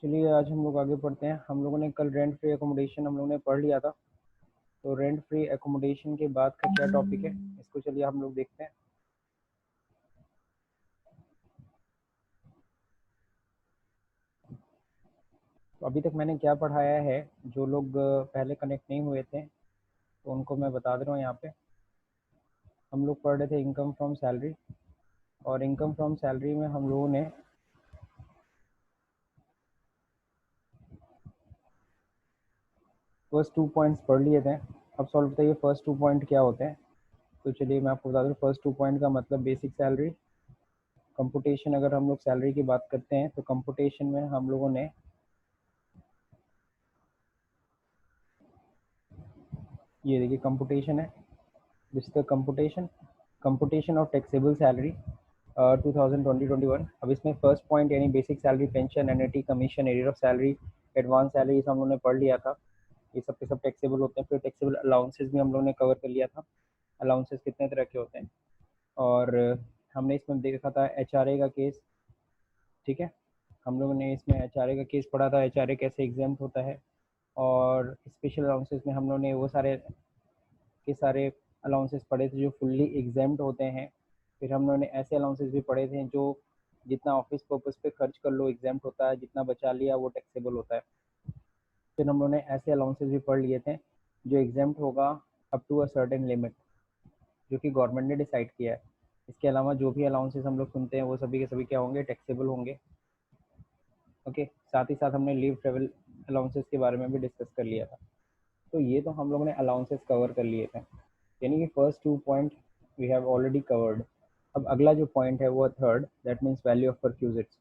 चलिए आज हम लोग आगे पढ़ते हैं। हम लोगों ने कल रेंट फ्री एकोमोडेशन हम लोगों ने पढ़ लिया था। तो रेंट फ्री एकोमोडेशन के बाद का क्या टॉपिक है इसको चलिए हम लोग देखते हैं। तो अभी तक मैंने क्या पढ़ाया है, जो लोग पहले कनेक्ट नहीं हुए थे तो उनको मैं बता दे रहा हूँ। यहाँ पे हम लोग पढ़ रहे थे इनकम फ्रॉम सैलरी, और इनकम फ्रॉम सैलरी में हम लोगों ने फर्स्ट 2 पॉइंट्स पढ़ लिए थे। अब सॉल्व बताइए फर्स्ट 2 पॉइंट क्या होते हैं। तो चलिए मैं आपको बता दूँ, फर्स्ट 2 पॉइंट का मतलब बेसिक सैलरी कंपुटेशन। अगर हम लोग सैलरी की बात करते हैं तो कंपुटेशन में हम लोगों ने ये देखिए कंपुटेशन है, this the computation of taxable salary 2020-21। अब इसमें फर्स्ट पॉइंट यानी basic salary, pension, annuity, commission, arrear of salary, advance salary, ये सब हम लोगों ने पढ़ लिया था। ये सब के सब टैक्सेबल होते हैं। फिर टैक्सेबल अलाउंसेस भी हम लोगों ने कवर कर लिया था। अलाउंसेस कितने तरह के होते हैं, और हमने इसमें देखा था एचआरए का केस। ठीक है, हम लोगों ने इसमें एचआरए का केस पढ़ा था, एचआरए कैसे एग्जाम्प्ट होता है। और स्पेशल अलाउंसेस में हम लोगों ने वो सारे के सारे अलाउंसेस पढ़े थे जो फुल्ली एग्जाम्प्ट होते हैं। फिर हम लोगों ने ऐसे अलाउंसेस भी पढ़े थे जो जितना ऑफिस पर्पस पे खर्च कर लो एग्जाम्प्ट होता है, जितना बचा लिया वो टैक्सेबल होता है। फिर हम लोगों ने ऐसे अलाउंसेस भी पढ़ लिए थे जो एग्जाम्प्ट होगा up to a certain limit, जो कि गवर्नमेंट ने डिसाइड किया है। इसके अलावा जो भी अलाउंसेस हम लोग सुनते हैं वो सभी के सभी क्या होंगे, टैक्सेबल होंगे। ओके, साथ ही साथ हमने लीव ट्रेवल अलाउंसेस के बारे में भी डिस्कस कर लिया था। तो ये तो हम लोगों ने अलाउंसेस कवर कर लिए थे, यानी कि first 2 point we have already covered. अब अगला जो पॉइंट है वो third, that means value of perquisites.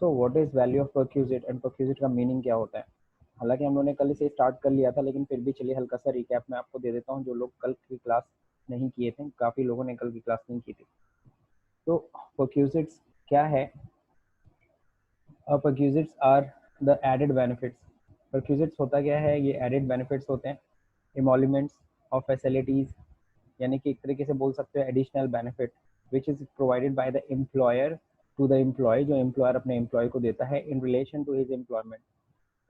So what is value of perquisite and perquisite का मीनिंग क्या होता है। हालांकि हम लोगों ने कल इसे स्टार्ट कर लिया था, लेकिन फिर भी चलिए हल्का सा रिकैप मैं आपको दे देता हूँ। जो लोग कल की क्लास नहीं किए थे, काफ़ी लोगों ने कल की क्लास नहीं की थी। तो परक्यूजिट्स क्या है। Perquisites are the added benefits. Perquisites होता क्या है, ये एडेड बेनिफिट्स होते हैं, इमोल्यूमेंट्स ऑफ फैसिलिटीज़, यानी कि एक तरीके से बोल सकते हैं additional benefit which is provided by the employer to the employee, जो एम्प्लॉयर अपने एम्प्लॉय को देता है in relation to his employment.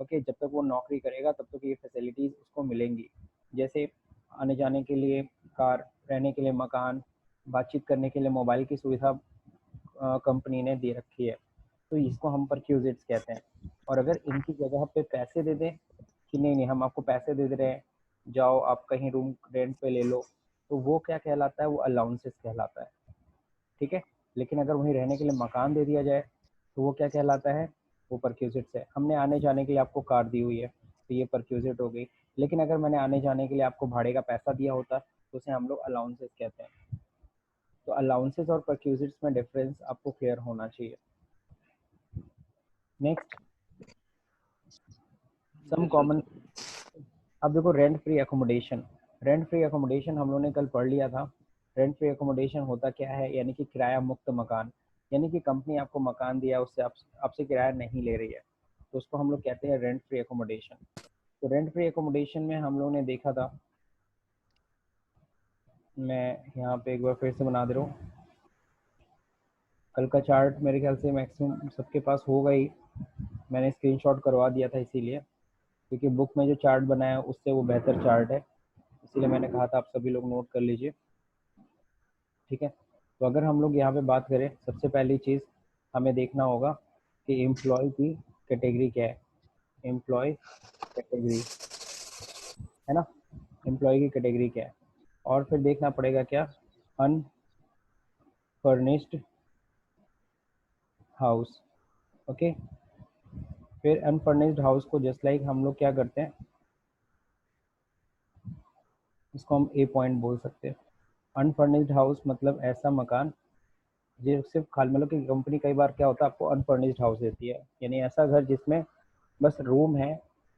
Okay, जब तक वो नौकरी करेगा तब तक ये फैसिलिटीज़ उसको मिलेंगी, जैसे आने जाने के लिए कार, रहने के लिए मकान, बातचीत करने के लिए मोबाइल की सुविधा कंपनी ने दे रखी है। तो इसको हम परक्यूजिट्स कहते हैं। और अगर इनकी जगह पे पैसे दे दें कि नहीं नहीं हम आपको पैसे दे दे रहे हैं, जाओ आप कहीं रूम रेंट पे ले लो, तो वो क्या कहलाता है, वो अलाउंसेस कहलाता है। ठीक है, लेकिन अगर वहीं रहने के लिए मकान दे दिया जाए तो वो क्या कहलाता है, वो परक्यूजिट्स है। हमने आने जाने के लिए आपको कार दी हुई है तो ये परक्यूजिट हो गई। लेकिन अगर मैंने आने जाने के लिए आपको भाड़े का पैसा दिया होता तो उसे हम लोग अलाउंसेस कहते हैं। तो अलाउंसेस और परक्यूजिट्स में डिफरेंस आपको क्लियर होना चाहिए। Next, some common. अब देखो rent free accommodation. Rent free accommodation हम लोगों ने कल पढ़ लिया था। रेंट फ्री एकोमोडेशन होता क्या है, यानी कि किराया मुक्त मकान। यानी कि कंपनी आपको मकान दिया, उससे आपसे किराया नहीं ले रही है, तो उसको हम लोग कहते हैं रेंट फ्री एकोमोडेशन। तो रेंट फ्री एकोमोडेशन में हम लोगों ने देखा था, मैं यहाँ पे एक बार फिर से बना दे रहा हूँ। कल का चार्ट मेरे ख्याल से मैक्सिमम सबके पास होगा ही, मैंने स्क्रीनशॉट करवा दिया था इसीलिए, क्योंकि बुक में जो चार्ट बनाया है उससे वो बेहतर चार्ट है, इसीलिए मैंने कहा था आप सभी लोग नोट कर लीजिए। ठीक है, तो अगर हम लोग यहाँ पे बात करें, सबसे पहली चीज़ हमें देखना होगा कि एम्प्लॉय की कैटेगरी क्या है। एम्प्लॉय कैटेगरी है ना, एम्प्लॉय की कैटेगरी क्या है। और फिर देखना पड़ेगा क्या, अनफर्निश्ड हाउस। ओके, फिर अनफर्निश्ड हाउस को जस्ट लाइक हम लोग क्या करते हैं, इसको हम ए पॉइंट बोल सकते हैं। अनफर्निश्ड हाउस मतलब ऐसा मकान जो सिर्फ खाली, मतलब कि कंपनी कई बार क्या होता है आपको अनफर्निश्ड हाउस देती है, यानी ऐसा घर जिसमें बस रूम है,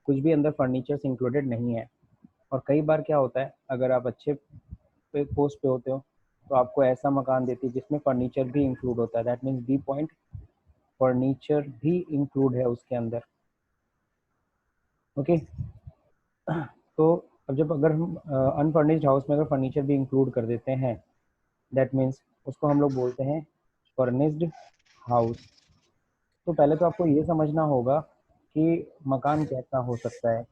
कुछ भी अंदर फर्नीचर्स इंक्लूडेड नहीं है। और कई बार क्या होता है, अगर आप अच्छे पे पोस्ट पे होते हो तो आपको ऐसा मकान देती है जिसमें फर्नीचर भी इंक्लूड होता है, that means B point, furniture भी इंक्लूड है उसके अंदर। ओके, तो अब जब अगर हम अनफर्निश्ड हाउस में अगर फर्नीचर भी इंक्लूड कर देते हैं, दैट मीन्स उसको हम लोग बोलते हैं फर्निश्ड हाउस। तो पहले तो आपको ये समझना होगा कि मकान कैसा हो सकता है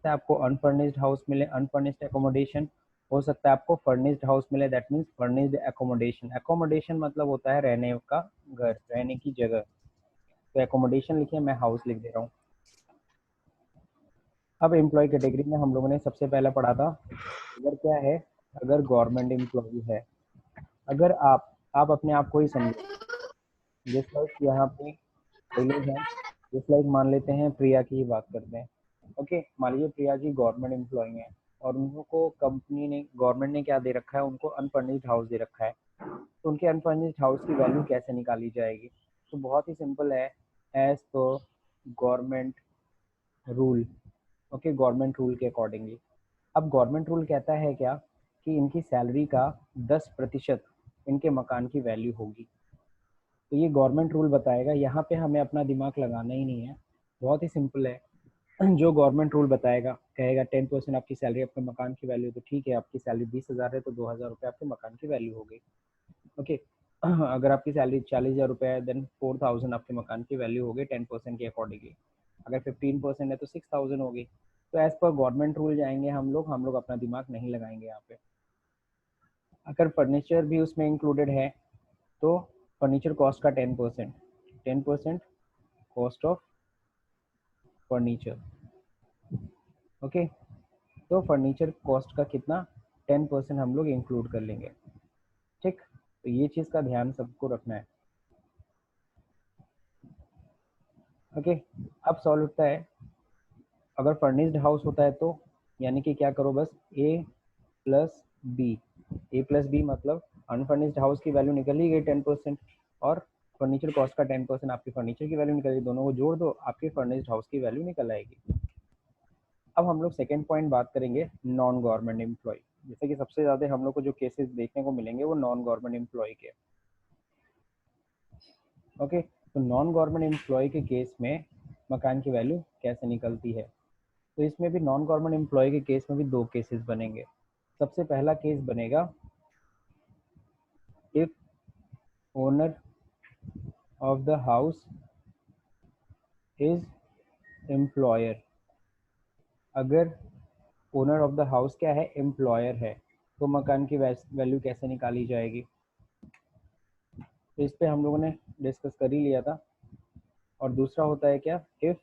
आपको अनफर्निश्ड हाउस मिले, अनफर्निश्ड एकोमोडेशन, हो सकता है आपको फर्निश्ड हाउस मिले, that means furnished accommodation. Accommodation मतलब होता है रहने का घर, रहने की जगह। तो एकोमोडेशन लिखिए, मैं हाउस लिख दे रहा हूँ। अब एम्प्लॉय कैटेगरी में हम लोगों ने सबसे पहले पढ़ा था, अगर क्या है, अगर गवर्नमेंट एम्प्लॉय है, अगर आप अपने आप को ही समझो, जिस लाइक यहाँ पे कई लोग हैं, जिस लाइक मान लेते हैं प्रिया की ही बात करते हैं। ओके, मान लीजिए प्रिया जी गवर्नमेंट एम्प्लॉय हैं और उनको कंपनी ने, गवर्नमेंट ने क्या दे रखा है, उनको अनफर्निश्ड हाउस दे रखा है। तो उनके अनफर्निश्ड हाउस की वैल्यू कैसे निकाली जाएगी? तो बहुत ही सिंपल है, as per government rule. Okay, government rule के अकॉर्डिंगली। अब गवर्नमेंट रूल कहता है क्या, कि इनकी सैलरी का 10% इनके मकान की वैल्यू होगी। तो ये गवर्नमेंट रूल बताएगा, यहाँ पे हमें अपना दिमाग लगाना ही नहीं है, बहुत ही सिंपल है। जो गवर्नमेंट रूल बताएगा, कहेगा 10% आपकी सैलरी आपके मकान की वैल्यू, तो ठीक है, आपकी सैलरी 20,000 है तो 2,000 रुपये आपके मकान की वैल्यू हो गई। ओके, अगर आपकी सैलरी 40,000 रुपये है, देन 4,000 आपके मकान की वैल्यू हो गई 10% के अकॉर्डिंगली। अगर 15% है तो 6,000 हो गई। तो एज पर गवर्नमेंट रूल जाएंगे हम लोग अपना दिमाग नहीं लगाएंगे यहाँ पे। अगर फर्नीचर भी उसमें इंक्लूडेड है तो फर्नीचर कॉस्ट का 10% कॉस्ट ऑफ फर्नीचर। ओके, तो फर्नीचर कॉस्ट का कितना, 10% हम लोग इंक्लूड कर लेंगे। ठीक, तो ये चीज़ का ध्यान सबको रखना है। ओके, अब सॉल्व होता है, अगर फर्निश्ड हाउस होता है तो यानी कि क्या करो, बस ए प्लस बी, ए प्लस बी मतलब अनफर्निश्ड हाउस की वैल्यू निकल ही गई 10%, और फर्नीचर कॉस्ट का 10% आपकी फर्नीचर की वैल्यू निकल गई, दोनों को जोड़ दो, आपकी फर्निश्ड हाउस की वैल्यू निकल आएगी। अब हम लोग सेकेंड पॉइंट बात करेंगे नॉन गवर्नमेंट एम्प्लॉय। जैसे कि सबसे ज़्यादा हम लोग को जो केसेस देखने को मिलेंगे वो नॉन गवर्नमेंट एम्प्लॉय के। ओके, तो नॉन गवर्नमेंट एम्प्लॉय के केस में मकान की वैल्यू कैसे निकलती है? तो इसमें भी नॉन गवर्नमेंट एम्प्लॉय के केस में भी दो केसेस बनेंगे। सबसे पहला केस बनेगा, if owner of the house is employer. अगर ओनर ऑफ द हाउस क्या है, एम्प्लॉयर है, तो मकान की वैल्यू कैसे निकाली जाएगी? तो इस पे हम लोगों ने डिस्कस कर ही लिया था। और दूसरा होता है क्या, if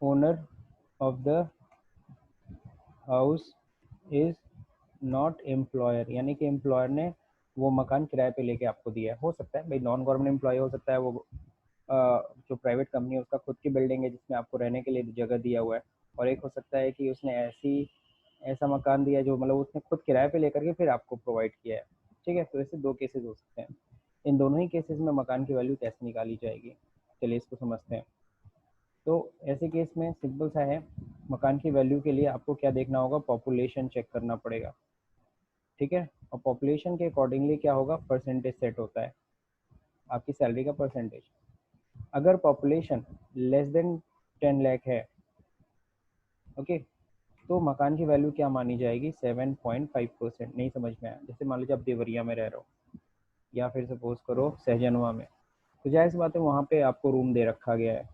owner of the house is not employer, यानी कि एम्प्लॉयर ने वो मकान किराए पे लेके आपको दिया है। हो सकता है भाई नॉन गवर्नमेंट एम्प्लॉय हो सकता है वो जो प्राइवेट कंपनी है उसका खुद की बिल्डिंग है जिसमें आपको रहने के लिए जगह दिया हुआ है, और एक हो सकता है कि उसने ऐसा मकान दिया है जो मतलब उसने खुद किराए पे लेकर के फिर आपको प्रोवाइड किया है। ठीक है, तो ऐसे दो केसेस हो सकते हैं। इन दोनों ही केसेस में मकान की वैल्यू कैसे निकाली जाएगी, चलिए इसको समझते हैं। तो ऐसे केस में सिंपल सा है, मकान की वैल्यू के लिए आपको क्या देखना होगा, पॉपुलेशन चेक करना पड़ेगा। ठीक है, और पॉपुलेशन के अकॉर्डिंगली क्या होगा, परसेंटेज सेट होता है, आपकी सैलरी का परसेंटेज। अगर पॉपुलेशन लेस देन 10 लाख है, ओके, तो मकान की वैल्यू क्या मानी जाएगी, 7.5%। नहीं समझ में आया, जैसे मान लीजिए आप देवरिया में रह रहे हो या फिर सपोज करो सहजनवा में, तो जाहिर सी बात है वहाँ पे आपको रूम दे रखा गया है,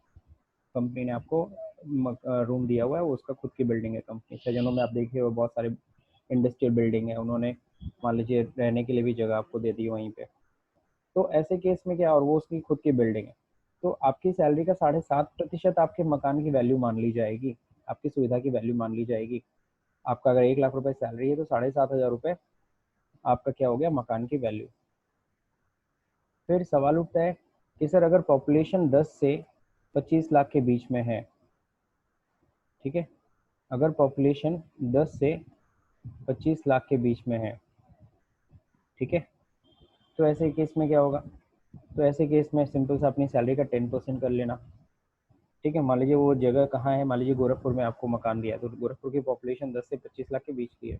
कंपनी ने आपको रूम दिया हुआ है, वो उसका खुद की बिल्डिंग है कंपनी। सहजनों में आप देखिए वो बहुत सारे इंडस्ट्रियल बिल्डिंग है, उन्होंने मान लीजिए रहने के लिए भी जगह आपको दे दी वहीं पे। तो ऐसे केस में क्या, और वो उसकी खुद की बिल्डिंग है, तो आपकी सैलरी का 7.5% आपके मकान की वैल्यू मान ली जाएगी, आपकी सुविधा की वैल्यू मान ली जाएगी। आपका अगर 1 लाख रुपए सैलरी है तो 7,500 रुपये आपका क्या हो गया, मकान की वैल्यू। फिर सवाल उठता है कि सर अगर पॉपुलेशन 10 से 25 लाख के बीच में है, ठीक है, अगर पॉपुलेशन 10 से 25 लाख के बीच में है, ठीक है, तो ऐसे केस में क्या होगा, तो ऐसे केस में सिंपल सा अपनी सैलरी का 10% कर लेना। ठीक है, मान लीजिए वो जगह कहाँ है, मान लीजिए गोरखपुर में आपको मकान दिया है, तो गोरखपुर की पॉपुलेशन 10 से 25 लाख के बीच की है।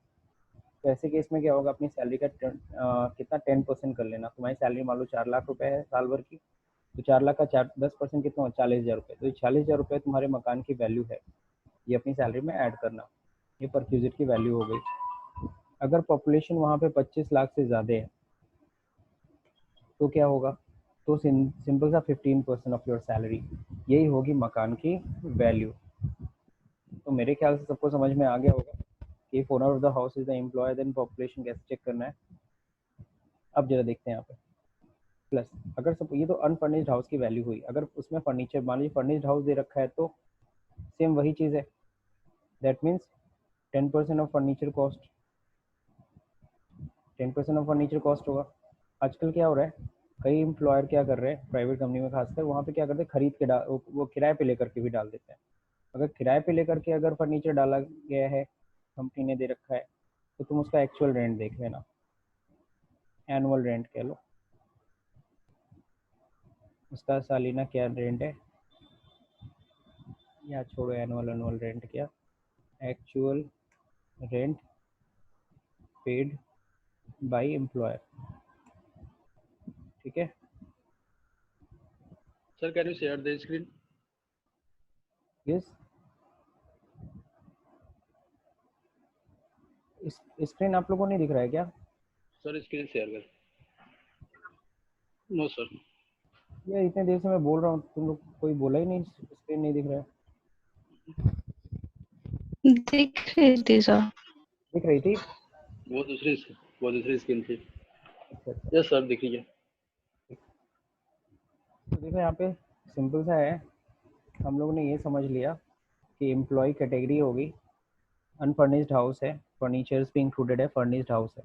तो ऐसे केस में क्या होगा, अपनी सैलरी का कितना 10% कर लेना। तुम्हारी सैलरी मान लो 4 लाख रुपए है साल भर की, तो 4 लाख का 10% कितना हो, 40,000 रुपये। तो ये 40,000 रुपये तुम्हारे मकान की वैल्यू है, ये अपनी सैलरी में ऐड करना, ये परक्यूजिट की वैल्यू हो गई। अगर पॉपुलेशन वहाँ पे 25 लाख से ज़्यादा है तो क्या होगा, तो सिंपल सा 15% ऑफ योर सैलरी, यही होगी मकान की वैल्यू। तो मेरे ख्याल से सबको समझ में आ गया होगा कि if owner of the house is the employee then population कैसे चेक करना है। अब जरा देखते हैं यहाँ पे प्लस, अगर सब ये तो अनफर्निश्ड हाउस की वैल्यू हुई, अगर उसमें फर्नीचर, मान लीजिए फर्निश्ड हाउस दे रखा है तो सेम वही चीज़ है, that means 10% of furniture cost, 10% of furniture cost होगा। आजकल क्या हो रहा है, कई एम्प्लॉयर क्या कर रहे हैं प्राइवेट कंपनी में खासकर, वहाँ पे क्या करते हैं खरीद के वो किराए पे लेकर के भी डाल देते हैं। अगर किराए पे लेकर के अगर फर्नीचर डाला गया है, कंपनी ने दे रखा है, तो तुम उसका एक्चुअल रेंट देख लेना, एनुअल रेंट कह लो, उसका सालाना क्या रेंट है, या छोड़ो एनुअल रेंट, क्या actual rent paid by employer. ठीक है sir, can you share the screen? Yes, screen आप लोगों को नहीं दिख रहा है क्या? सर स्क्रीन शेयर कर। No sir. यार इतने देर से मैं बोल रहा हूँ, तुम लोग कोई बोला ही नहीं, स्क्रीन नहीं दिख रहा है। दिख रही थी सर। दिख रही थी? वो दूसरी स्क्रीन थी। अच्छा अच्छा, यस सर, दिख रही है। तो देखो यहाँ पे सिंपल सा है, हम लोगों ने ये समझ लिया कि एम्प्लॉय कैटेगरी होगी, अनफर्निश्ड हाउस है, फर्नीचर्स भी इंक्लूडेड है, फर्निश्ड हाउस है।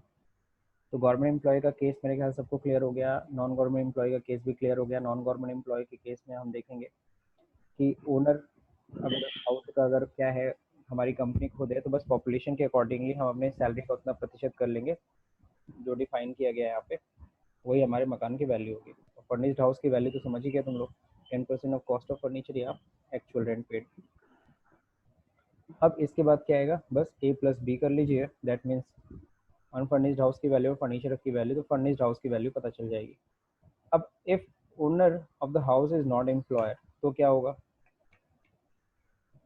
तो गवर्नमेंट एम्प्लॉय का केस मेरे ख्याल सबको क्लियर हो गया, नॉन गवर्नमेंट एम्प्लॉय का केस भी क्लियर हो गया। नॉन गवर्नमेंट एम्प्लॉय के केस में हम देखेंगे कि ओनर अगर हाउस का अगर क्या है, हमारी कंपनी खुद है, तो बस पॉपुलेशन के अकॉर्डिंगली हम अपने सैलरी का उतना प्रतिशत कर लेंगे जो डिफाइन किया गया है यहाँ पे, वही हमारे मकान की वैल्यू होगी। और फर्निश्ड हाउस की वैल्यू तो समझ ही गया तुम लोग, 10% ऑफ कॉस्ट ऑफ फर्नीचर या एक्चुअल रेंट पेड। अब इसके बाद क्या आएगा, बस ए प्लस बी कर लीजिए, दैट मीन्स अनफर्निश्ड हाउस की वैल्यू और फर्नीचर की वैल्यू, तो फर्निश्ड हाउस की वैल्यू पता चल जाएगी। अब if owner of the house is not employer तो क्या होगा,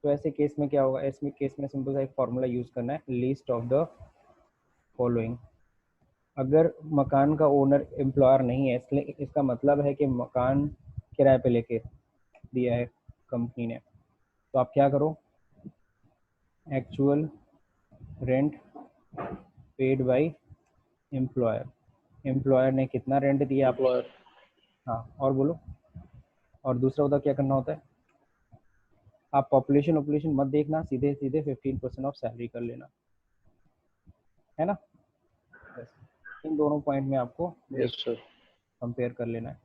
तो ऐसे केस में क्या होगा, ऐसे केस में सिंपल सा एक फॉर्मूला यूज करना है, लीस्ट ऑफ द फॉलोइंग। अगर मकान का ओनर एम्प्लॉयर नहीं है, इसलिए इसका मतलब है कि मकान किराए पे लेके दिया है कंपनी ने, तो आप क्या करो, actual rent paid by employer, employer ने कितना रेंट दिया आपको। एम्प्लॉयर। हाँ और बोलो, और दूसरा होता क्या करना होता है, आप पॉपुलेशन मत देखना, सीधे सीधे 15% ऑफ सैलरी कर लेना, है ना। बस इन दोनों पॉइंट में आपको यस सर। कंपेयर कर लेना है।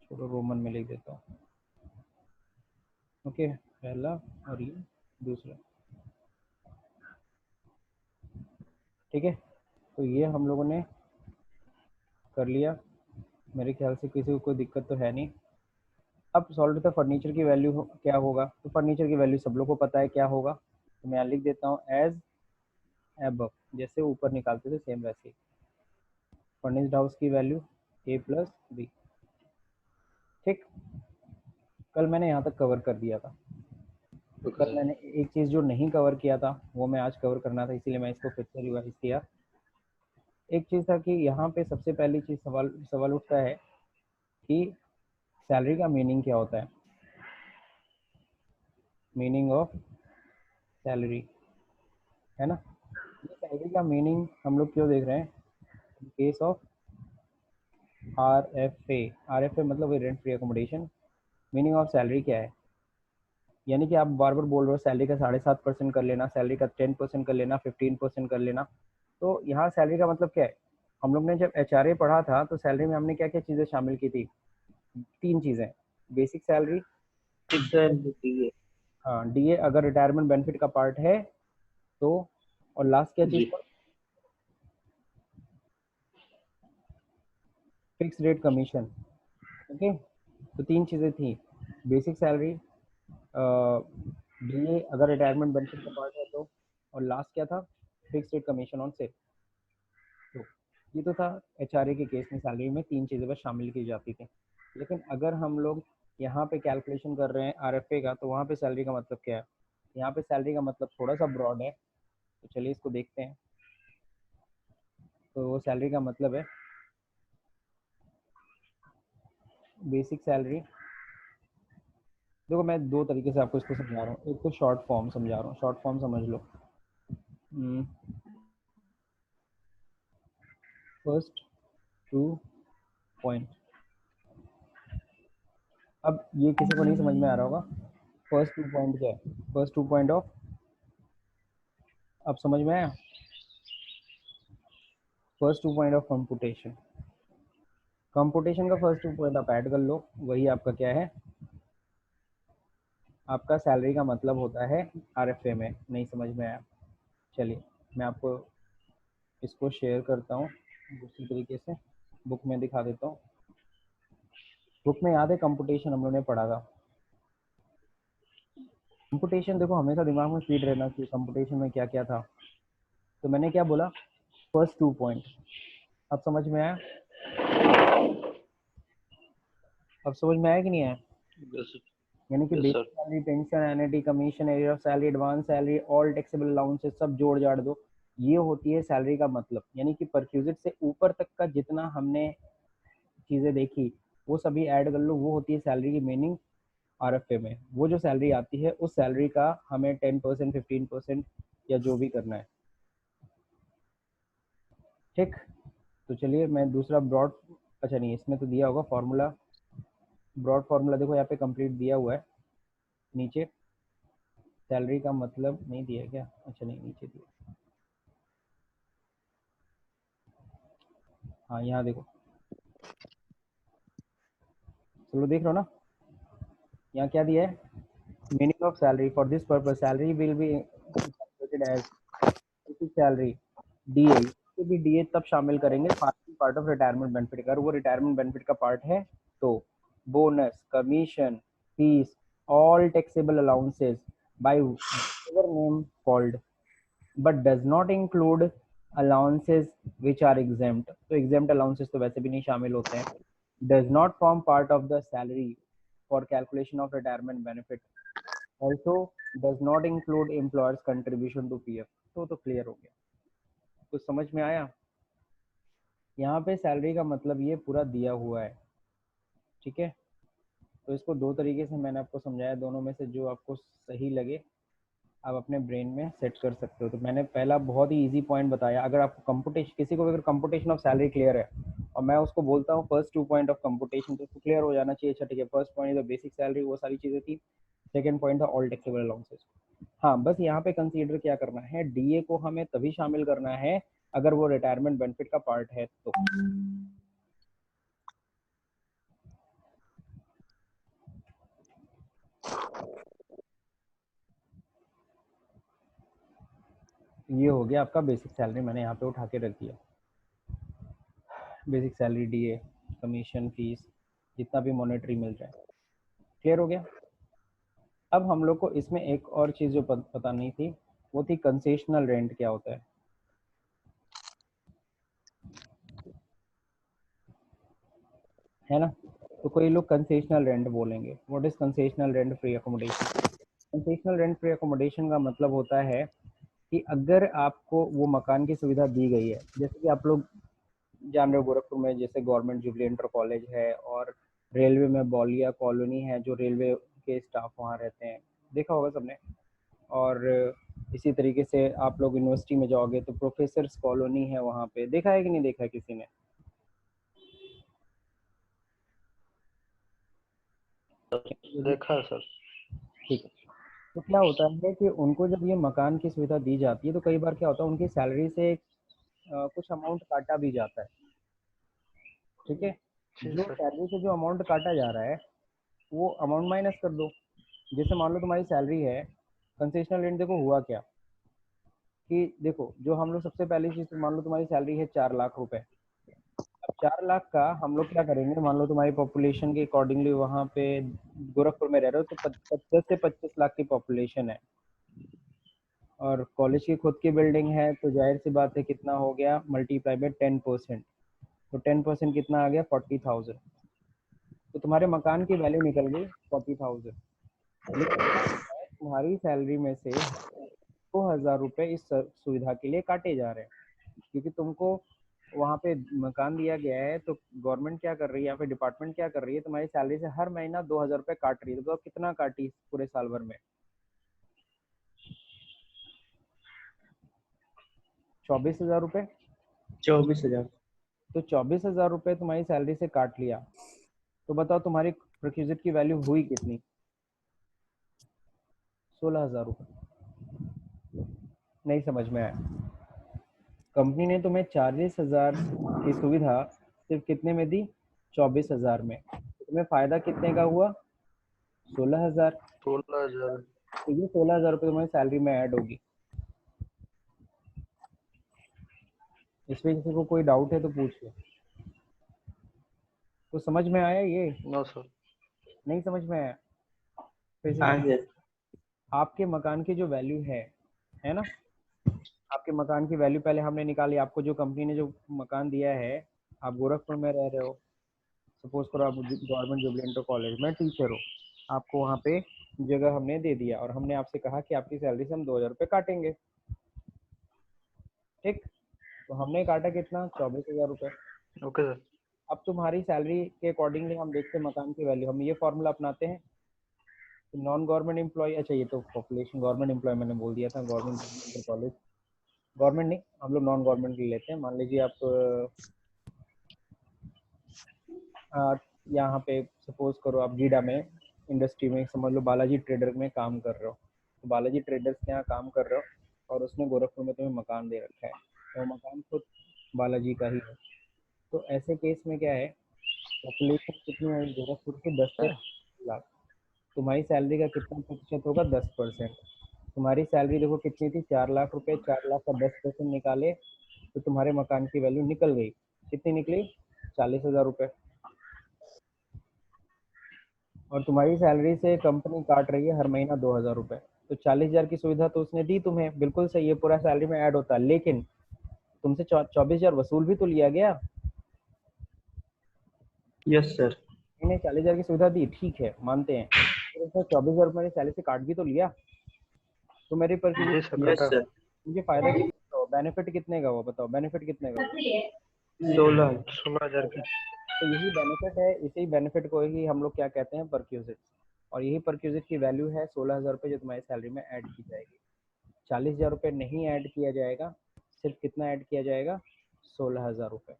छोड़ो रोमन में लिख देता हूँ, ओके, पहला और ये दूसरा। ठीक है, तो ये हम लोगों ने कर लिया, मेरे ख्याल से किसी को कोई दिक्कत तो है नहीं। अब सॉल्व द फर्नीचर की वैल्यू क्या होगा, तो फर्नीचर की वैल्यू सब लोग को पता है क्या होगा, तो मैं यहाँ लिख देता हूँ एज एबव, जैसे ऊपर निकालते थे सेम वैसे ही। फर्निश्ड हाउस की वैल्यू ए प्लस बी। ठीक, कल मैंने यहाँ तक कवर कर दिया था, तो ओके कल सर। मैंने एक चीज़ जो नहीं कवर किया था वो मैं आज कवर करना था, इसीलिए मैं इसको फिर से रिवाइज किया। एक चीज़ था कि यहाँ पे सबसे पहली चीज़ सवाल उठता है कि सैलरी का मीनिंग क्या होता है, मीनिंग ऑफ सैलरी, है ना। ये सैलरी का मीनिंग हम लोग क्यों देख रहे हैं, case of R F A मतलब rent free accommodation, meaning of salary क्या है, यानी कि आप बार बार बोल रहे हो सैलरी का 7.5% कर लेना, सैलरी का 10% कर लेना, 15% कर लेना, तो यहाँ सैलरी का मतलब क्या है। हम लोग ने जब एचआरए पढ़ा था तो सैलरी में हमने क्या क्या चीज़ें शामिल की थी, 3 चीज़ें, बेसिक सैलरी, हाँ डीए अगर रिटायरमेंट बेनिफिट का पार्ट है तो, और लास्ट क्या चीज़ जी। था, फिक्स रेट कमीशन। ओके, तो 3 चीज़ें थी, बेसिक सैलरी, डीए अगर रिटायरमेंट बेनिफिट का पार्ट है तो, और लास्ट क्या था, fix rate commission on sale. तो ये तो था एचआरए के केस में सैलरी में 3 चीज़ें बस शामिल की जाती थी। लेकिन अगर हम लोग यहाँ पे कैलकुलेशन कर रहे हैं आरएफए का, तो वहाँ पे सैलरी का मतलब क्या है, यहाँ पे सैलरी का मतलब थोड़ा सा ब्रॉड है, तो चलिए इसको देखते हैं। तो वो सैलरी का मतलब है बेसिक सैलरी, देखो मैं दो तरीके से आपको इसको समझा रहा हूँ। एक तो शॉर्ट फॉर्म समझा रहा हूँ, शॉर्ट फॉर्म समझ लो। फर्स्ट 2 पॉइंट, अब ये किसी को नहीं समझ में आ रहा होगा। फर्स्ट 2 पॉइंट क्या है? फर्स्ट 2 पॉइंट ऑफ, अब समझ में आया? First 2 point of computation, computation का फर्स्ट 2 पॉइंट आप ऐड कर लो, वही आपका क्या है? आपका सैलरी का मतलब होता है आरएफए में। नहीं समझ में आया? चलिए मैं आपको इसको शेयर करता हूँ दूसरी तरीके से, बुक में दिखा देता हूँ। बुक में याद है कंप्यूटेशन हम लोगों ने पढ़ा था। कंप्यूटेशन देखो हमेशा दिमाग में फीड रहना चाहिए, कंप्यूटेशन में क्या क्या था। तो मैंने क्या बोला? फर्स्ट 2 पॉइंट, अब समझ में आया? अब समझ में आया कि नहीं आया? यस यानी कि basic sir. Salary, pension, NAT, commission, area of salary, advance salary, all taxable allowances सब जोड़ जाड़ दो, ये होती है सैलरी का मतलब। यानी कि परक्यूजिट से ऊपर तक का जितना हमने चीज़ें देखी वो सभी ऐड कर लो, वो होती है सैलरी की मीनिंग आरएफए में। वो जो सैलरी आती है उस सैलरी का हमें 10%, 15% या जो भी करना है। ठीक, तो चलिए मैं दूसरा ब्रॉड, अच्छा नहीं इसमें तो दिया होगा फॉर्मूला, ब्रॉड फॉर्मूला देखो यहाँ पे कंप्लीट दिया हुआ है नीचे। सैलरी का मतलब नहीं दिया क्या? अच्छा नहीं नीचे दिया, हाँ यहाँ देखो, चलो देख लो ना, यहाँ क्या दिया है? Meaning of salary, for this purpose salary will be calculated as basic salary DA, इसको भी डीए तब शामिल करेंगे पार्ट ऑफ रिटायरमेंट बेनिफिट, अगर वो रिटायरमेंट बेनिफिट का पार्ट है तो। Bonus, commission, fees, all taxable allowances by whatever name called but does not include allowances which are exempt, तो एग्जेम्प्ट अलाउंसेस तो वैसे भी नहीं शामिल होते हैं। Does not form part of the salary for calculation of retirement benefit, also does not include employer's contribution to PF. तो clear हो गया? कुछ समझ में आया? यहाँ पे सैलरी का मतलब ये पूरा दिया हुआ है, ठीक है। तो इसको दो तरीके से मैंने आपको समझाया, दोनों में से जो आपको सही लगे आप अपने ब्रेन में सेट कर सकते हो। तो मैंने पहला बहुत ही इजी पॉइंट बताया, अगर आपको कंप्यूटेशन, किसी को अगर कंप्यूटेशन ऑफ सैलरी क्लियर है और मैं उसको बोलता हूँ फर्स्ट 2 पॉइंट ऑफ कंप्यूटेशन, तो उसको क्लियर हो जाना चाहिए। अच्छा ठीक है, first point is basic salary, वो सारी चीज़ें थी। सेकंड पॉइंट था ऑल टैक्सेबल अलाउंसेस। हाँ बस यहाँ पे कंसीडर क्या करना है, डीए को हमें तभी शामिल करना है अगर वो रिटायरमेंट बेनिफिट का पार्ट है तो। ये हो गया आपका बेसिक सैलरी, मैंने यहाँ पे उठा के रख दिया। Basic salary, DA, commission, fees, जितना भी मॉनेटरी मिल रहा है, क्लियर हो गया। अब हम लोग को इसमें एक और चीज़ जो पता नहीं थी वो थी कंसेशनल रेंट क्या होता है ना। तो कोई लोग कंसेशनल रेंट बोलेंगे। What is concessional rent free accommodation? Concessional rent free accommodation का मतलब होता है कि अगर आपको वो मकान की सुविधा दी गई है, जैसे कि आप लोग जान रहे हो गोरखपुर में जैसे गवर्नमेंट जुबली इंटर कॉलेज है, और रेलवे में बौलिया कॉलोनी है, जो रेलवे के स्टाफ वहाँ रहते हैं, देखा होगा सबने। और इसी तरीके से आप लोग यूनिवर्सिटी में जाओगे तो प्रोफेसर्स कॉलोनी है वहाँ पे, देखा है कि नहीं देखा है किसी ने? देखा है सर। ठीक है। तो क्या होता है कि उनको जब ये मकान की सुविधा दी जाती है तो कई बार क्या होता है उनकी सैलरी से कुछ अमाउंट काटा भी जाता है, ठीक है। जी जो सर। सैलरी से जो अमाउंट काटा जा रहा है वो अमाउंट माइनस कर दो। जैसे मान लो तुम्हारी सैलरी है, कंसेशनल रेंट देखो हुआ क्या कि देखो जो हम लोग सबसे पहली चीज, मान लो तुम्हारी सैलरी है 4 लाख रुपए। अब 4 लाख का हम लोग क्या करेंगे, मान लो तुम्हारी पॉपुलेशन के अकॉर्डिंगली वहाँ पे गोरखपुर में रह रहे हो तो 10 से 25 लाख की पॉपुलेशन है, और कॉलेज की खुद की बिल्डिंग है, तो जाहिर सी बात है कितना हो गया, मल्टीप्लाई बाय 10%, तो 10% कितना आ गया, 40,000। तो तुम्हारे मकान की वैल्यू निकल गई 40,000। लेकिन क्या होता है, तुम्हारी सैलरी में से 2,000 रुपये इस सुविधा के लिए काटे जा रहे हैं, क्योंकि तुमको वहाँ पे मकान दिया गया है, तो गवर्नमेंट क्या कर रही है, या फिर डिपार्टमेंट क्या कर रही है, तुम्हारी सैलरी से हर महीना 2,000 रुपये काट रही है। तो कितना काटी पूरे साल भर में? 24,000 रुपये। 24,000। तो 24,000 रुपये तुम्हारी सैलरी से काट लिया, तो बताओ तुम्हारी रिक्विजिट की वैल्यू हुई कितनी? 16,000 रुपये। नहीं समझ में आया? कंपनी ने तुम्हें 40,000 की सुविधा सिर्फ कितने में दी? 24,000 में। तो तुम्हें फायदा कितने का हुआ? 16,000। 16,000। तो ये 16,000 रुपये तुम्हारी सैलरी में ऐड होगी। इसमें किसी को कोई डाउट है तो पूछ लो। तो समझ में आया ये? No sir. नहीं समझ में आया? फिर से हाँ समझ- सर। आपके मकान की जो वैल्यू है ना, आपके मकान की वैल्यू पहले हमने निकाली। आपको जो कंपनी ने जो मकान दिया है, आप गोरखपुर में रह रहे हो, सपोज करो आप गवर्नमेंट जुबली कॉलेज में टीचर हो, आपको वहाँ पे जगह हमने दे दिया और हमने आपसे कहा कि आपकी सैलरी से हम 2,000 रुपये काटेंगे। ठीक, तो हमने काटा कितना? 24,000 रुपये। Okay sir. अब तुम्हारी सैलरी के अकॉर्डिंगली हम देखते हैं मकान की वैल्यू। हम ये फॉर्मूला अपनाते हैं कि नॉन गवर्नमेंट एम्प्लॉय, अच्छा ये तो पॉपुलेशन, गवर्नमेंट एम्प्लॉय मैंने बोल दिया था, गवर्नमेंट कॉलेज, गवर्नमेंट नहीं, हम लोग नॉन गवर्नमेंट ले लेते हैं। मान लीजिए आप यहाँ पे सपोज करो आप गीडा में इंडस्ट्री में, समझ लो बालाजी ट्रेडर में काम कर रहे हो, तो बालाजी ट्रेडर्स के यहाँ काम कर रहे हो और उसने गोरखपुर में तुम्हें मकान दे रखा है, तो मकान खुद बालाजी का ही है। तो ऐसे केस में क्या है, पॉपुलेशन कितनी है गोरखपुर की? 10 से 12 लाख। तुम्हारी सैलरी का कितना प्रतिशत होगा? 10%। तुम्हारी सैलरी देखो कितनी थी? 4 लाख रुपए। 4 लाख का 10% निकाले तो तुम्हारे मकान की वैल्यू निकल गई। कितनी निकली? 40,000 रुपये। और तुम्हारी सैलरी से कंपनी काट रही है हर महीना 2,000 रुपये। तो 40,000 की सुविधा तो उसने दी तुम्हें, बिल्कुल सही है, पूरा सैलरी में ऐड होता है, लेकिन तुमसे 24,000 वसूल भी तो लिया गया। Yes sir. इन्हें 40,000 की सुविधा दी, ठीक है, मानते हैं, फिर उसने 24,000 रुपये सैलरी से काट भी तो लिया। तो मेरी पर जी सर यस काटा। सर। मुझे फायदा कितने का हुआ? बेनिफिट कितने का हुआ? बताओ, बेनिफिट कितने का हुआ? 16। 16,000 की। तो यही बेनिफिट है, इसी बेनिफिट को ही हम लोग क्या कहते हैं? परक्यूजिट। और यही परक्यूजिट की वैल्यू है 16,000 रुपये, जो तुम्हारी सैलरी में ऐड की जाएगी। 40,000 रुपये नहीं ऐड किया जाएगा, सिर्फ कितना ऐड किया जाएगा? 16,000 रुपये।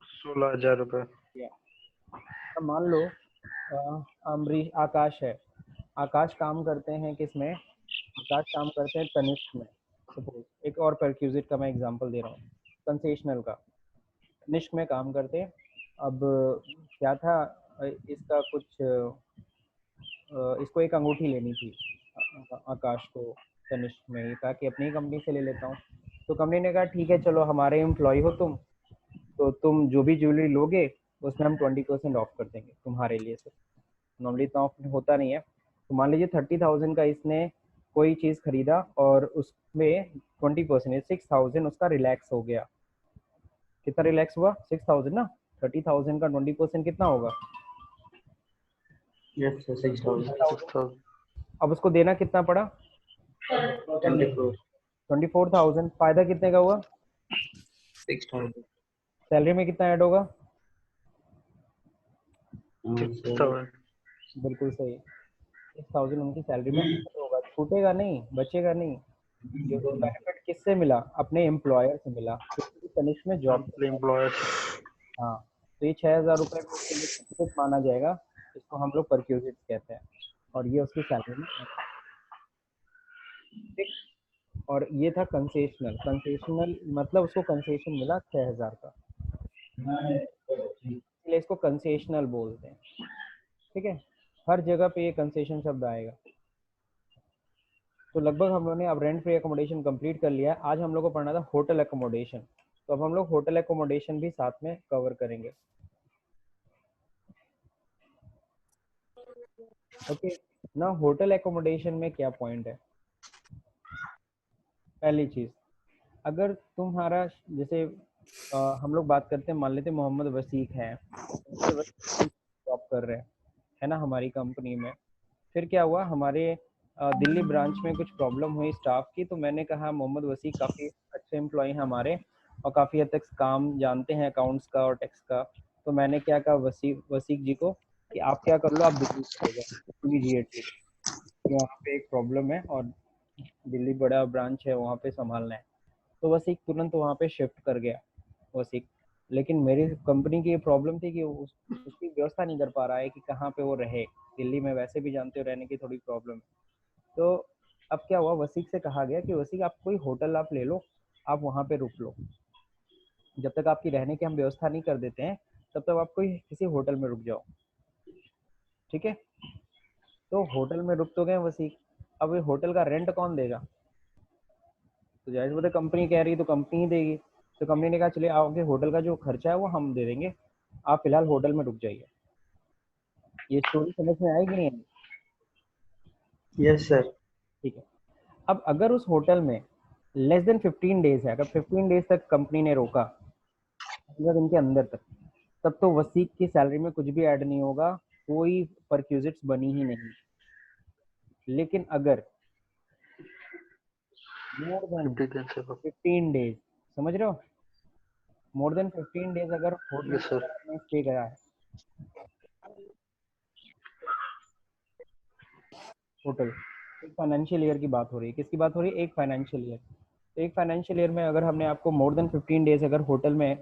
16,000 रुपये। अब मान लो अमरीश, आकाश है, आकाश काम करते हैं किस में? आकाश काम करते हैं तनिष्क में। सपोज एक और परक्यूजिट का मैं एग्जांपल दे रहा हूँ, कंसेशनल का। तनिष्क में काम करते हैं। अब क्या था, इसका कुछ इसको एक अंगूठी लेनी थी आकाश को, तनिष्क में। ये कहा कि अपनी कंपनी से ले लेता हूँ। तो कंपनी ने कहा ठीक है, चलो हमारे एम्प्लॉय हो तुम, तो तुम जो भी ज्वेलरी लोगे उसमें हम 20% ऑफ कर देंगे तुम्हारे लिए। सर नॉर्मली इतना ऑफ होता नहीं है। तो मान लीजिए 30,000 का इसने कोई चीज़ खरीदा और उसमें 20%, 6,000 उसका रिलैक्स हो गया। कितना रिलैक्स हुआ? 6,000 ना। 30,000 का 20% कितना होगा? Yes sir. 6,000। 6,000। अब उसको देना कितना पड़ा? 24। 24,000। फायदा कितने का हुआ? 6,000। सैलरी में कितना ऐड होगा? 6,000। बिल्कुल सही, 6,000 उनकी सैलरी में ऐड होगा, छूटेगा नहीं, बचेगा नहीं। ये बेनिफिट किससे मिला? अपने एम्प्लॉयर से मिला, क्योंकि तनिष्क में जॉब। एम्प्लॉयर्स। हाँ, तो ये 6,000 रुपये को उसके लिए परक्यूजिट माना जाएगा। इसको हम लोग परक्यूजिट कहते हैं, और ये उसकी सैलरी में add। ठीक। और ये था कंसेशनल। कंसेशनल मतलब उसको कंसेशन मिला 6,000 का, इसलिए इसको कंसेशनल बोलते हैं। ठीक है, हर जगह पे ये कंसेशन शब्द आएगा। तो लगभग हम लोगों ने अब रेंट फ्री एकोमोडेशन कंप्लीट कर लिया है। आज हम लोग को पढ़ना था होटल एकोमोडेशन, तो अब हम लोग होटल एकोमोडेशन भी साथ में कवर करेंगे। ओके ना, होटल एकोमोडेशन में क्या पॉइंट है? पहली चीज, अगर तुम्हारा जैसे हम लोग बात करते हैं, मान लेते हैं मोहम्मद वसीक है, जॉब कर रहे हैं, है ना, हमारी कंपनी में। फिर क्या हुआ, हमारे दिल्ली ब्रांच में कुछ प्रॉब्लम हुई स्टाफ की, तो मैंने कहा मोहम्मद वसीक काफ़ी अच्छे एम्प्लॉय हैं हमारे, और काफ़ी हद तक काम जानते हैं अकाउंट्स का और टैक्स का। तो मैंने क्या कहा वसीक जी को कि आप क्या कर लो, आप दिल्ली चले जाओ, इमीडिएटली, वहाँ पे एक प्रॉब्लम है और दिल्ली बड़ा ब्रांच है, वहाँ पे संभालना है। तो वसीक तुरंत वहाँ पे शिफ्ट कर गया वसीक। लेकिन मेरी कंपनी की ये प्रॉब्लम थी कि उसकी व्यवस्था नहीं कर पा रहा है कि कहाँ पे वो रहे। दिल्ली में वैसे भी जानते हो रहने की थोड़ी प्रॉब्लम है। तो अब क्या हुआ, वसीक से कहा गया कि वसीक आप कोई होटल आप ले लो, आप वहाँ पे रुक लो, जब तक आपकी रहने की हम व्यवस्था नहीं कर देते हैं तब तक आप कोई किसी होटल में रुक जाओ, ठीक है। तो होटल में रुक तो गए वसीक, अब ये होटल का रेंट कौन देगा? तो जाहिर बात है कंपनी कह रही है तो कंपनी ही देगी। तो कंपनी ने कहा चलिए आपके होटल का जो खर्चा है वो हम दे देंगे, आप फिलहाल होटल में रुक जाइए। ये स्टोरी समझ में आएगी नहीं आएगी? Yes sir. ठीक है। अब अगर उस होटल में लेस देन 15 डेज है, अगर 15 डेज तक कंपनी ने रोका, 15 दिन के अंदर तक, तब तो वसीक की सैलरी में कुछ भी ऐड नहीं होगा, कोई परक्यूजिट्स बनी ही नहीं। लेकिन अगर मोर देन 50 दिन से 15 डेज, समझ रहे हो, मोर देन 15 डेज अगर होटल यस सर। में स्टे करा है, होटल, एक फाइनेंशियल ईयर की बात हो रही है, किसकी बात हो रही है? एक फाइनेंशियल ईयर। तो एक फाइनेंशियल ईयर में अगर हमने आपको मोर देन 15 डेज अगर होटल में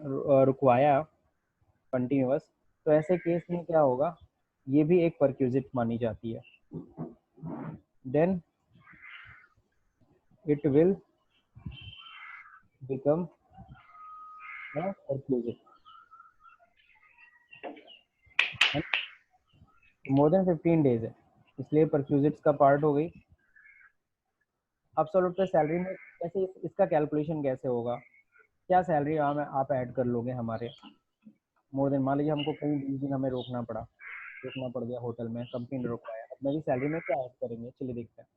रुकवाया कंटिन्यूअस, तो ऐसे केस में क्या होगा, ये भी एक परक्यूजिट मानी जाती है। Then it will become a perquisite. More than 15 days है, इसलिए परक्यूजिट्स का पार्ट हो गई। अब सॉल्यूट पे सैलरी में कैसे इसका कैलकुलेशन कैसे होगा, क्या सैलरी आप ऐड कर लोगे हमारे मोर देन, मान लीजिए हमको कहीं 20 दिन हमें रोकना पड़ गया होटल में, कंपनी ने रुकवाया, अब मेरी सैलरी में क्या ऐड करेंगे, चलिए देखते हैं।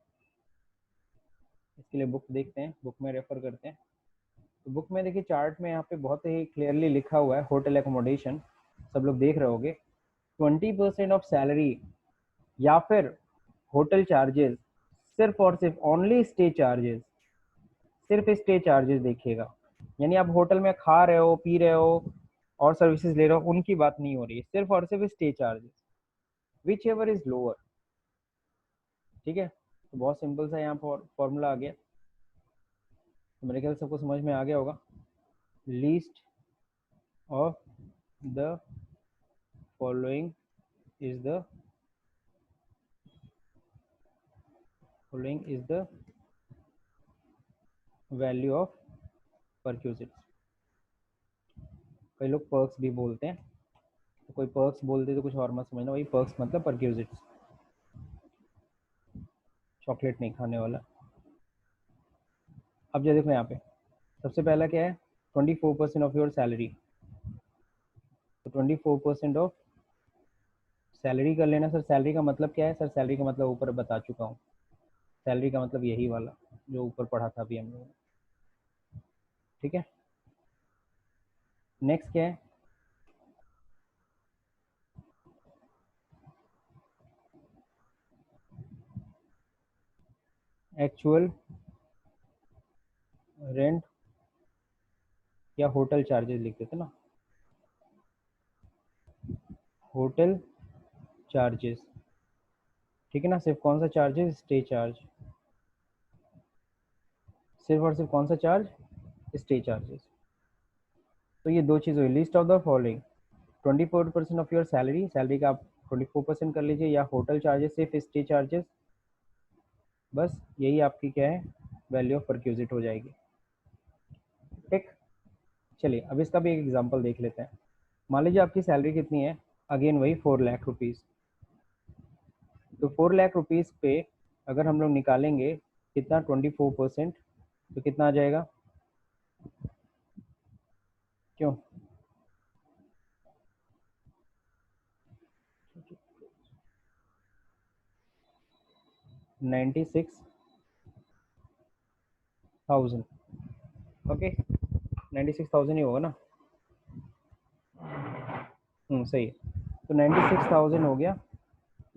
इसके लिए बुक देखते हैं, बुक में रेफर करते हैं। तो बुक में देखिए चार्ट में यहाँ पे बहुत ही क्लियरली लिखा हुआ है होटल एकोमोडेशन, सब लोग देख रहे होगे, 20% ऑफ सैलरी या फिर होटल चार्जेस, सिर्फ और सिर्फ ओनली स्टे चार्जेस, सिर्फ स्टे चार्जेस देखिएगा। यानी आप होटल में खा रहे हो, पी रहे हो और सर्विसेज ले रहे हो, उनकी बात नहीं हो रही है, सिर्फ और सिर्फ stay charges, which ever is lower, ठीक है। तो बहुत सिंपल सा यहाँ फॉर्मूला आ गया, तो मेरे ख्याल सबको समझ में आ गया होगा। Least of the following is the value of perquisites. कई लोग पर्क्स भी बोलते हैं, तो कोई पर्क्स बोलते तो कुछ और मत समझना, वही पर्क्स मतलब परक्यूजिट्स, चॉकलेट नहीं खाने वाला। अब जो देखो यहाँ पे सबसे पहला क्या है, 24% ऑफ योर सैलरी, तो 24% ऑफ सैलरी कर लेना। सर सैलरी का मतलब क्या है? सर सैलरी का मतलब ऊपर बता चुका हूँ, सैलरी का मतलब यही वाला जो ऊपर पढ़ा था अभी हम लोगों ने, ठीक है। नेक्स्ट क्या है, एक्चुअल रेंट या होटल चार्जेस लिखते थे ना, होटल चार्जेस, ठीक है ना। सिर्फ कौन सा चार्जेस? स्टे चार्ज, सिर्फ और सिर्फ कौन सा चार्ज? Stay charges. तो ये दो चीज़ हुई, list of the following, 24% of your salary, salary का आप 24% कर लीजिए, या होटल चार्जेस सिर्फ स्टे चार्जेस, बस यही आपकी क्या है, वैल्यू ऑफ परक्यूजिट हो जाएगी, ठीक। चलिए अब इसका भी एक एग्जांपल देख लेते हैं। मान लीजिए आपकी सैलरी कितनी है, अगेन वही 4 लाख रुपीज़। तो 4 लाख रुपीज़ पे अगर हम लोग निकालेंगे कितना, 24%, तो कितना आ जाएगा, क्यों? $96,000, ओके, 96,000 ही होगा ना, सही है। तो 96,000 हो गया,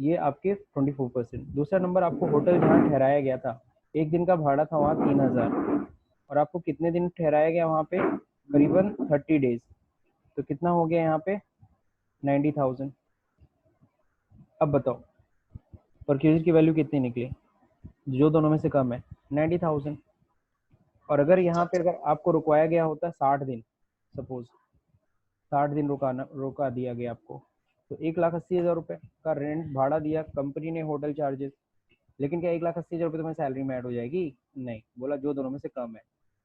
ये आपके 24%। दूसरा नंबर, आपको होटल जहाँ ठहराया गया था, एक दिन का भाड़ा था वहाँ 3,000, और आपको कितने दिन ठहराया गया वहाँ पे, करीबन 30 डेज। तो कितना हो गया यहाँ पे 90,000। अब बताओ परचेज की वैल्यू कितनी निकली जो दोनों में से कम है 90,000। और अगर यहाँ पे अगर आपको रुकवाया गया होता 60 दिन, सपोज 60 दिन रुका दिया गया आपको, तो 1,80,000 रुपये का रेंट भाड़ा दिया कंपनी ने, होटल चार्जेस, लेकिन क्या 1,80,000 रुपये तुम्हारी सैलरी में ऐड हो जाएगी? नहीं, बोला जो दोनों में से कम है।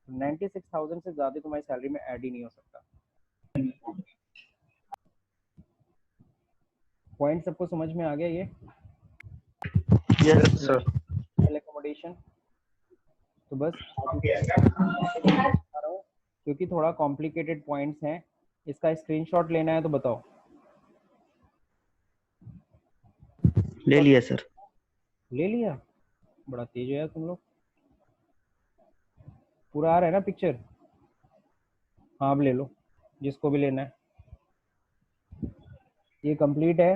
96,000 से ज़्यादा तुम्हारी सैलरी में ऐड ही नहीं हो सकता। पॉइंट सबको समझ में आ गया ये? Yes sir. एकोमोडेशन तो बस क्योंकि थोड़ा कॉम्प्लिकेटेड पॉइंट्स हैं, इसका स्क्रीनशॉट लेना है तो बताओ। ले लिया सर। ले लिया? बड़ा तेज है यार तुम लोग। पूरा आ रहा है ना पिक्चर? हाँ अब ले लो जिसको भी लेना है। ये कंप्लीट है।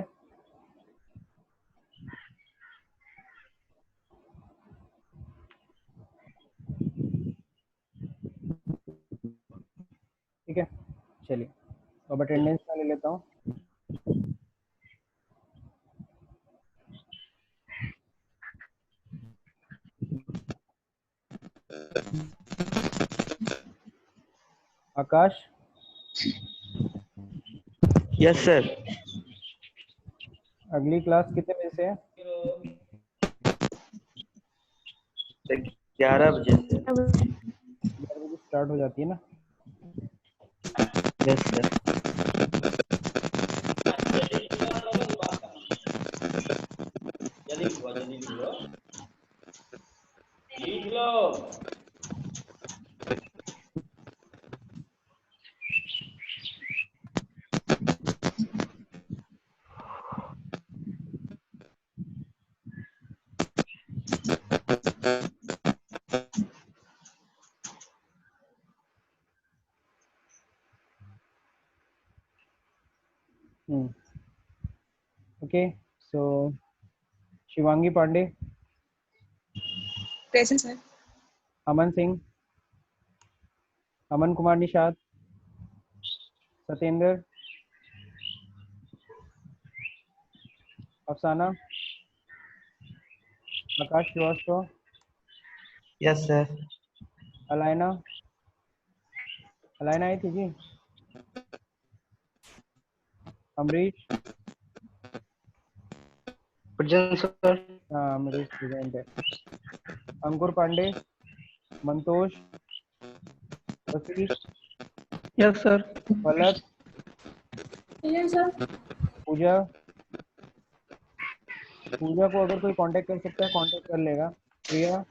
ठीक है चलिए अब अटेंडेंस का ले लेता हूँ। आकाश? Yes sir. अगली क्लास कितने बजे से है? 11 बजे से। 11 बजे स्टार्ट हो जाती है ना? Yes sir. Okay so Shivangi Pandey, present sir. Aman Singh, Aman Kumar Nishad, Satyendra, Afsana, Akash Srivastava, yes sir. Alayna, Alayna आई थी जी, अमरीश, प्रेजेंट सर। हाँ अमरीश प्रेजेंट है, अंकुर पांडे, मंतोष, वसीश, यस सर। पलक, पूजा। पूजा को अगर कोई कांटेक्ट कर सकता है कांटेक्ट कर लेगा। प्रिया,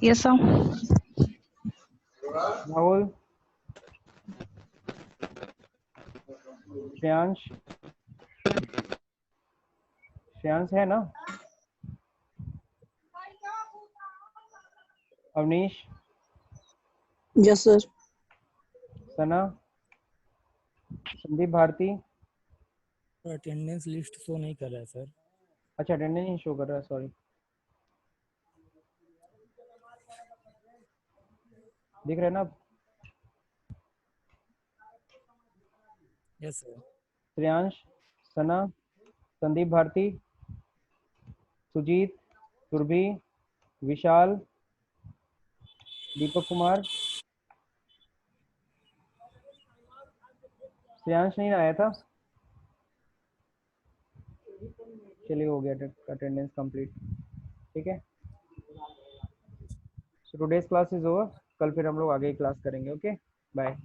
Yes, sir. राहुल, श्रेयांश, श्रेयांश है ना? Avnish, yes sir. Sana, Sandeep Bharti. Attendance list show नहीं कर रहा है सर। अच्छा अटेंडेंस नहीं शो कर रहा है, सॉरी। दिख रहा है ना अब? Yes sir. श्रेयांश, सना, संदीप भारती, सुजीत, सुरभि, विशाल, दीपक कुमार। श्रेयांश नहीं आया था? चलिए हो गया अटेंडेंस कंप्लीट। ठीक है so today's class is over. कल फिर हम लोग आगे क्लास करेंगे। Okay bye.